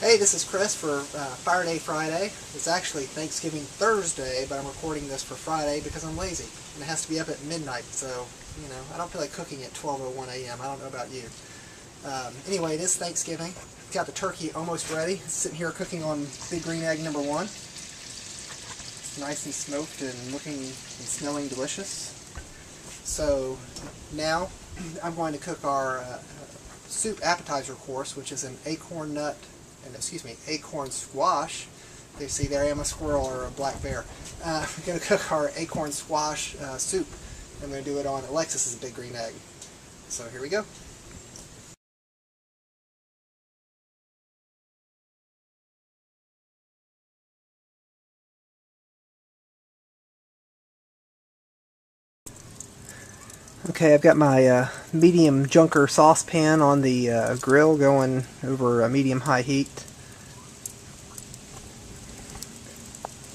Hey, this is Chris for Fire Day Friday. It's actually Thanksgiving Thursday, but I'm recording this for Friday because I'm lazy. And it has to be up at midnight, so, you know, I don't feel like cooking at 12:01 a.m. I don't know about you. Anyway, it is Thanksgiving. Got the turkey almost ready. It's sitting here cooking on big green egg number 1. It's nice and smoked and looking and smelling delicious. So now I'm going to cook our soup appetizer course, which is an acorn squash. You see there I am a squirrel or a black bear. We're going to cook our acorn squash soup. I'm going to do it on Alexis's big green egg. So here we go. Okay, I've got my medium junker saucepan on the grill going over a medium-high heat.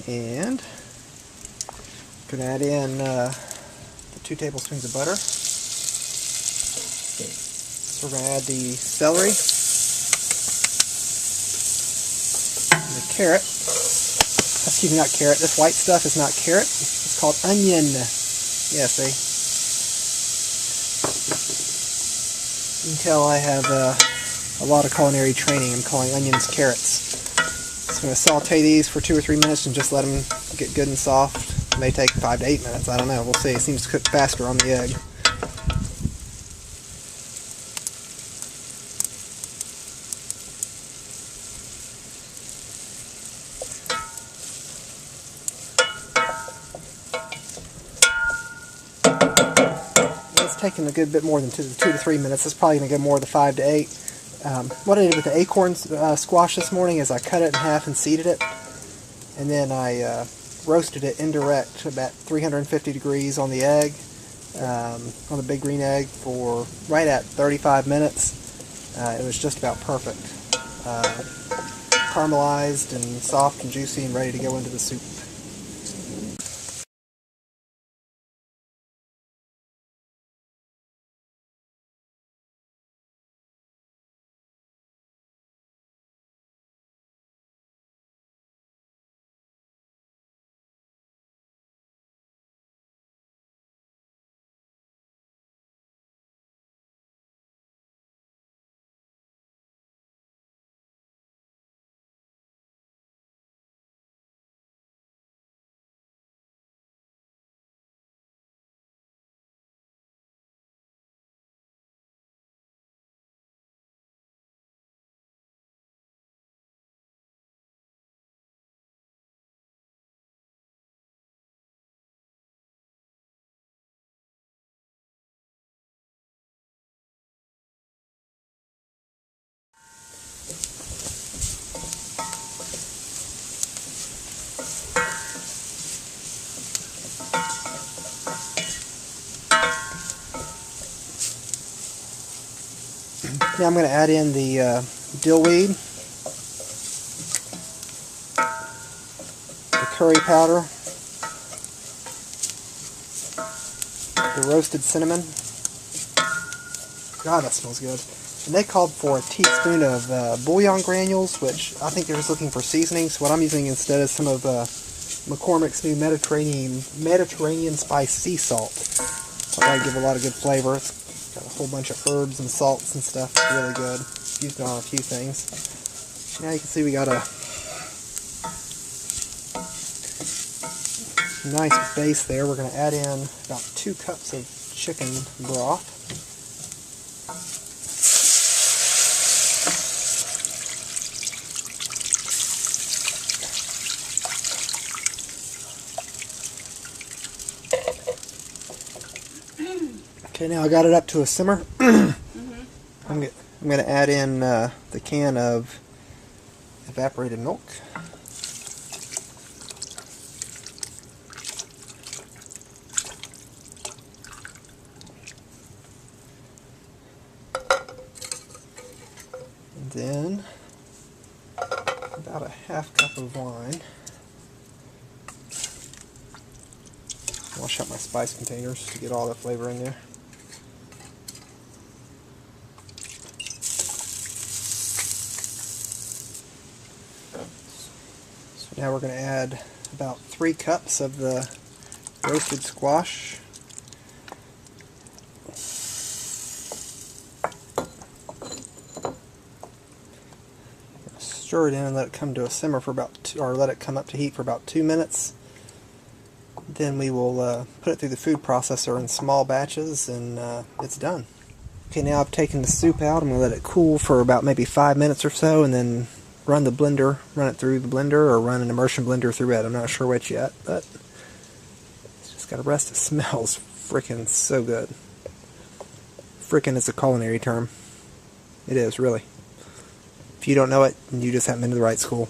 And I'm going to add in the 2 tablespoons of butter. So we're going to add the celery, and the carrot. Excuse me, not carrot. This white stuff is not carrot. It's called onion. Yeah, see? You can tell I have a lot of culinary training. I'm calling onions carrots. So I'm going to saute these for 2 or 3 minutes and just let them get good and soft. It may take 5 to 8 minutes. I don't know. We'll see. It seems to cook faster on the egg. It's taking a good bit more than 2 to 3 minutes. It's probably going to get more of the 5 to 8. What I did with the acorn squash this morning is I cut it in half and seeded it, and then I roasted it indirect about 350 degrees on the egg, on the big green egg, for right at 35 minutes. It was just about perfect. Caramelized and soft and juicy and ready to go into the soup. Now I'm going to add in the dill weed, the curry powder, the roasted cinnamon. God, that smells good. And they called for a teaspoon of bouillon granules, which I think they're just looking for seasoning. So what I'm using instead is some of McCormick's new Mediterranean spice sea salt. So that'll give a lot of good flavor. It's got a whole bunch of herbs and salts and stuff. It's really good. Used it on a few things. Now you can see we got a nice base there. We're going to add in about 2 cups of chicken broth. Okay, now I got it up to a simmer. I'm going to add in the can of evaporated milk. And then about a half cup of wine. Wash out my spice containers to get all the flavor in there. Now we're going to add about 3 cups of the roasted squash. Stir it in and let it come to a simmer for about or let it come up to heat for about 2 minutes. Then we will put it through the food processor in small batches, and it's done. Okay, now I've taken the soup out. I'm going to let it cool for about maybe 5 minutes or so, and then run it through the blender, or run an immersion blender through it. I'm not sure which yet, but it's just got a rest. It smells frickin' so good. Frickin' is a culinary term. It is, really. If you don't know it, you just haven't been to the right school.